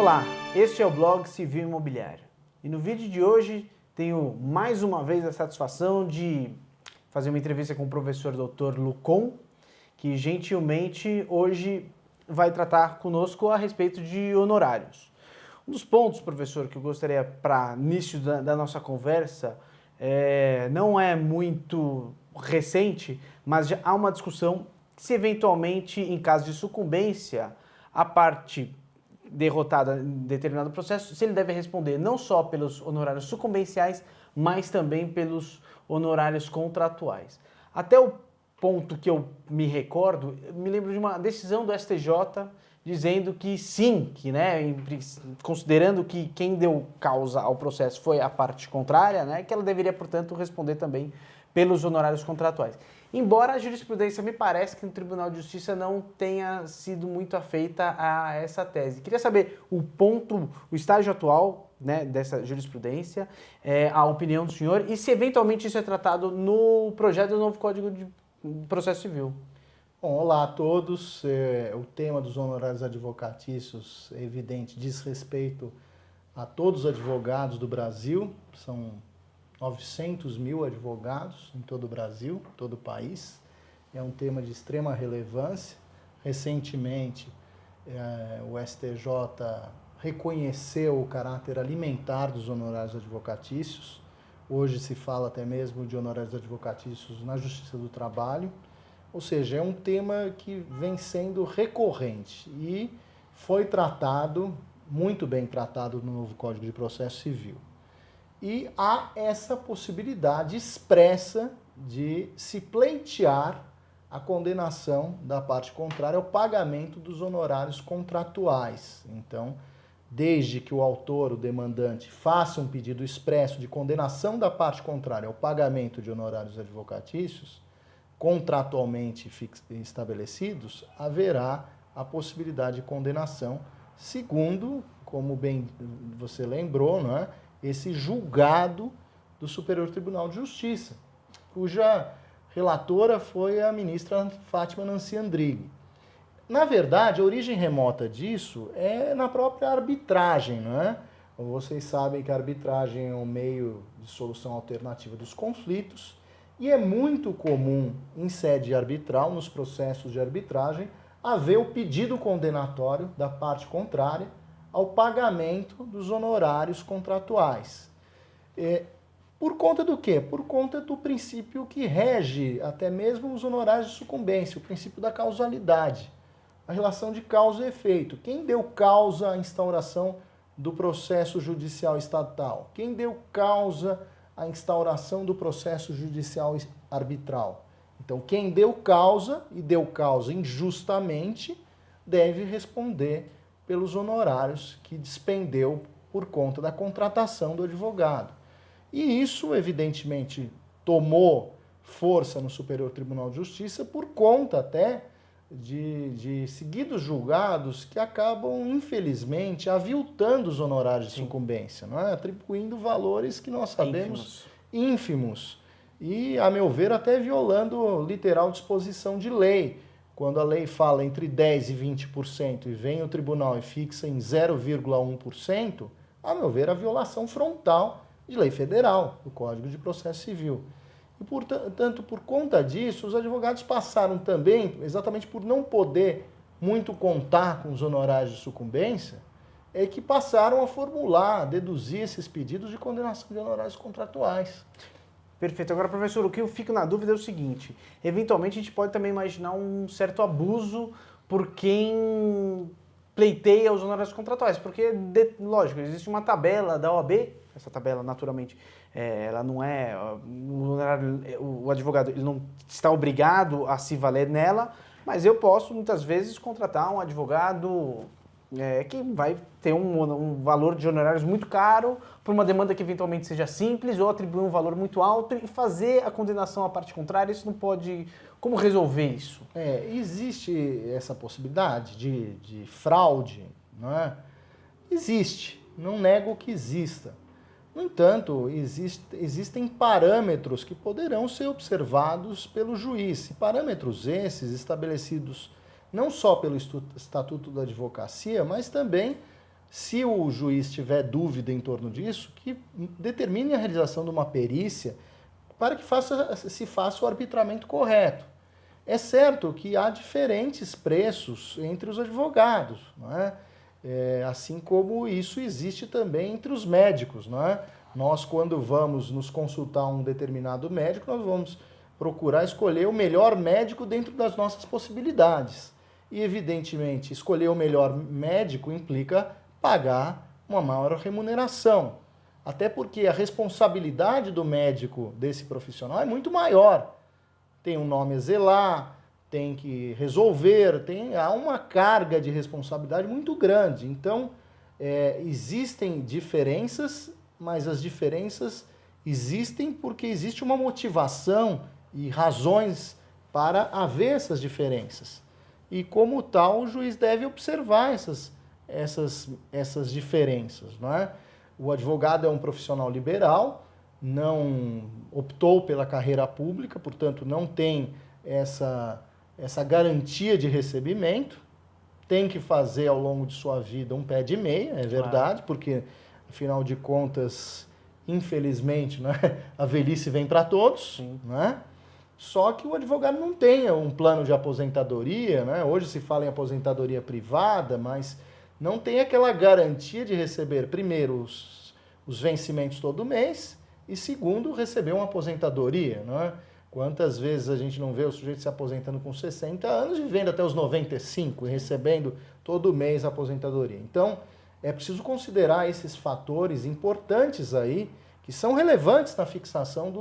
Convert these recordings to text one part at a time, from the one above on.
Olá, este é o blog Civil Imobiliário e no vídeo de hoje tenho mais uma vez a satisfação de fazer uma entrevista com o professor Dr. Lucon, que gentilmente hoje vai tratar conosco a respeito de honorários. Um dos pontos, professor, que eu gostaria para início da nossa conversa não é muito recente, mas já há uma discussão se eventualmente, em caso de sucumbência, a parte derrotada em determinado processo, se ele deve responder não só pelos honorários sucumbenciais, mas também pelos honorários contratuais. Até o ponto que eu me recordo, me lembro de uma decisão do STJ dizendo que sim, que, considerando que quem deu causa ao processo foi a parte contrária, que ela deveria, portanto, responder também pelos honorários contratuais. Embora a jurisprudência me parece que no Tribunal de Justiça não tenha sido muito afeita a essa tese. Queria saber o estágio atual dessa jurisprudência, a opinião do senhor e se eventualmente isso é tratado no projeto do novo Código de Processo Civil. Bom, olá a todos. O tema dos honorários advocatícios, é evidente, diz respeito a todos os advogados do Brasil. São 900 mil advogados em todo o Brasil, todo o país. É um tema de extrema relevância. Recentemente, o STJ reconheceu o caráter alimentar dos honorários advocatícios. Hoje se fala até mesmo de honorários advocatícios na Justiça do Trabalho. Ou seja, é um tema que vem sendo recorrente e foi tratado, muito bem tratado no novo Código de Processo Civil. E há essa possibilidade expressa de se pleitear a condenação da parte contrária ao pagamento dos honorários contratuais. Então, desde que o autor, o demandante, faça um pedido expresso de condenação da parte contrária ao pagamento de honorários advocatícios, contratualmente estabelecidos, haverá a possibilidade de condenação, segundo, como bem você lembrou, esse julgado do Superior Tribunal de Justiça, cuja relatora foi a ministra Fátima Nancy Andrighi. Na verdade, a origem remota disso é na própria arbitragem, Vocês sabem que a arbitragem é um meio de solução alternativa dos conflitos e é muito comum, em sede arbitral, nos processos de arbitragem, haver o pedido condenatório da parte contrária ao pagamento dos honorários contratuais. Por conta do quê? Por conta do princípio que rege até mesmo os honorários de sucumbência, o princípio da causalidade, a relação de causa e efeito. Quem deu causa à instauração do processo judicial estatal? Quem deu causa à instauração do processo judicial arbitral? Então, quem deu causa, e deu causa injustamente, deve responder pelos honorários que despendeu por conta da contratação do advogado. E isso, evidentemente, tomou força no Superior Tribunal de Justiça por conta até de seguidos julgados que acabam, infelizmente, aviltando os honorários de sucumbência, atribuindo valores que nós sabemos ínfimos. E, a meu ver, até violando literal disposição de lei. Quando a lei fala entre 10% e 20% e vem o tribunal e fixa em 0,1%, a meu ver, a violação frontal de lei federal, do Código de Processo Civil. E, portanto, por conta disso, os advogados passaram também, exatamente por não poder muito contar com os honorários de sucumbência, que passaram a formular, a deduzir esses pedidos de condenação de honorários contratuais. Perfeito. Agora, professor, o que eu fico na dúvida é o seguinte, eventualmente a gente pode também imaginar um certo abuso por quem pleiteia os honorários contratuais, porque, lógico, existe uma tabela da OAB, essa tabela, naturalmente, ela não é, o advogado ele não está obrigado a se valer nela, mas eu posso, muitas vezes, contratar um advogado que vai ter um valor de honorários muito caro por uma demanda que eventualmente seja simples ou atribuir um valor muito alto e fazer a condenação à parte contrária, isso não pode... Como resolver isso? Existe essa possibilidade de fraude, Existe, não nego que exista. No entanto, existem parâmetros que poderão ser observados pelo juiz. E parâmetros esses estabelecidos não só pelo Estatuto da Advocacia, mas também se o juiz tiver dúvida em torno disso, que determine a realização de uma perícia para que se faça o arbitramento correto. É certo que há diferentes preços entre os advogados, não é? Assim como isso existe também entre os médicos, não é? Nós, quando vamos nos consultar um determinado médico, nós vamos procurar escolher o melhor médico dentro das nossas possibilidades. E, evidentemente, escolher o melhor médico implica pagar uma maior remuneração. Até porque a responsabilidade do médico desse profissional é muito maior. Tem um nome a zelar, tem que resolver, há uma carga de responsabilidade muito grande. Então, existem diferenças, mas as diferenças existem porque existe uma motivação e razões para haver essas diferenças. E, como tal, o juiz deve observar essas diferenças, não é? O advogado é um profissional liberal, não optou pela carreira pública, portanto, não tem essa garantia de recebimento, tem que fazer ao longo de sua vida um pé de meia, é verdade, porque, afinal de contas, infelizmente, né, a velhice vem para todos, né? Só que o advogado não tem um plano de aposentadoria, né? Hoje se fala em aposentadoria privada, mas não tem aquela garantia de receber, primeiro, os vencimentos todo mês e, segundo, receber uma aposentadoria, né? Quantas vezes a gente não vê o sujeito se aposentando com 60 anos e vivendo até os 95 e recebendo todo mês a aposentadoria. Então, é preciso considerar esses fatores importantes aí, que são relevantes na fixação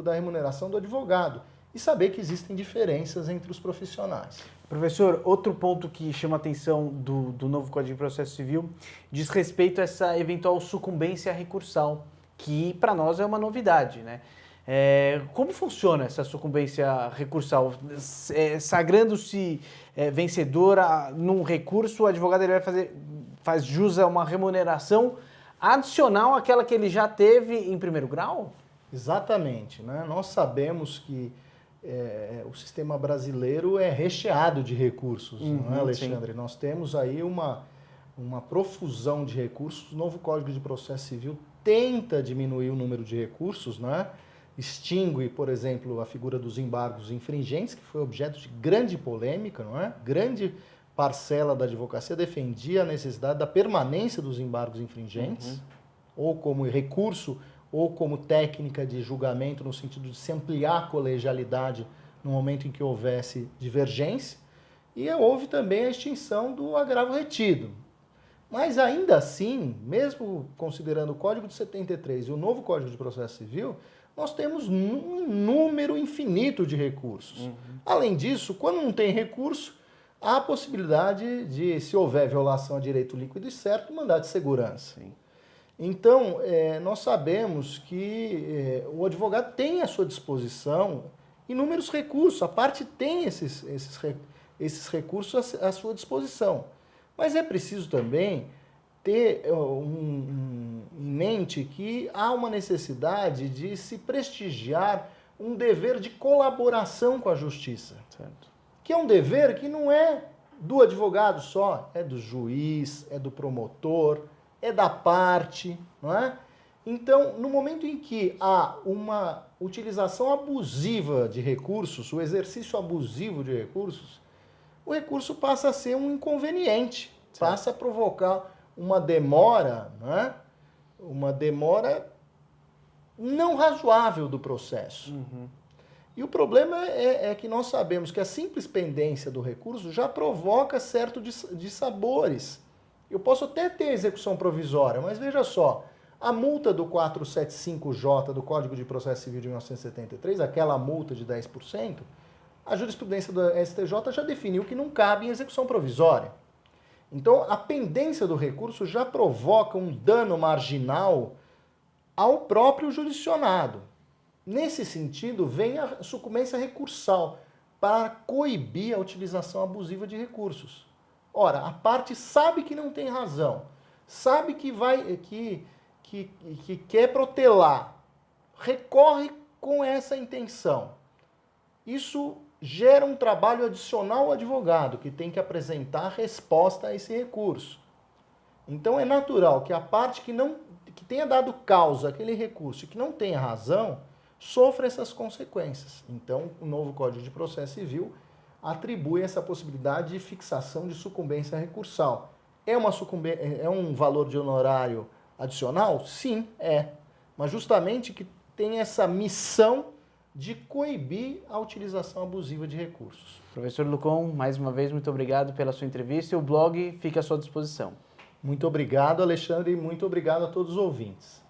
da remuneração do advogado, e saber que existem diferenças entre os profissionais. Professor, outro ponto que chama a atenção do novo Código de Processo Civil diz respeito a essa eventual sucumbência recursal, que para nós é uma novidade, né? Como funciona essa sucumbência recursal? Sagrando-se vencedora num recurso, o advogado ele faz jus a uma remuneração adicional àquela que ele já teve em primeiro grau? Exatamente, né? Nós sabemos que o sistema brasileiro é recheado de recursos, não é, Alexandre? Sim. Nós temos aí uma profusão de recursos. O novo Código de Processo Civil tenta diminuir o número de recursos, né? Extingue, por exemplo, a figura dos embargos infringentes, que foi objeto de grande polêmica, não é? Grande parcela da advocacia defendia a necessidade da permanência dos embargos infringentes, ou como recurso, ou como técnica de julgamento, no sentido de se ampliar a colegialidade no momento em que houvesse divergência. E houve também a extinção do agravo retido. Mas ainda assim, mesmo considerando o Código de 73 e o novo Código de Processo Civil, nós temos um número infinito de recursos. Além disso, quando não tem recurso, há a possibilidade de, se houver violação a direito líquido e certo, mandado de segurança. Sim. Então, nós sabemos que o advogado tem à sua disposição inúmeros recursos, a parte tem esses recursos à sua disposição. Mas é preciso também ter em mente que há uma necessidade de se prestigiar um dever de colaboração com a justiça. Certo. Que é um dever que não é do advogado só, é do juiz, é do promotor, é da parte, não é? Então, no momento em que há uma utilização abusiva de recursos, o exercício abusivo de recursos, o recurso passa a ser um inconveniente, passa a provocar uma demora, né? Uma demora não razoável do processo. E o problema é que nós sabemos que a simples pendência do recurso já provoca certo dissabores. Eu posso até ter execução provisória, mas veja só, a multa do 475J do Código de Processo Civil de 1973, aquela multa de 10%, a jurisprudência do STJ já definiu que não cabe em execução provisória. Então, a pendência do recurso já provoca um dano marginal ao próprio jurisdicionado. Nesse sentido, vem a sucumbência recursal para coibir a utilização abusiva de recursos. Ora, a parte sabe que não tem razão, sabe que quer protelar, recorre com essa intenção. Isso gera um trabalho adicional ao advogado, que tem que apresentar resposta a esse recurso. Então é natural que a parte que tenha dado causa àquele recurso e que não tenha razão, sofra essas consequências. Então, o novo Código de Processo Civil atribui essa possibilidade de fixação de sucumbência recursal. É um valor de honorário adicional? Sim, é. Mas justamente que tem essa missão de coibir a utilização abusiva de recursos. Professor Lucon, mais uma vez, muito obrigado pela sua entrevista e o blog fica à sua disposição. Muito obrigado, Alexandre, e muito obrigado a todos os ouvintes.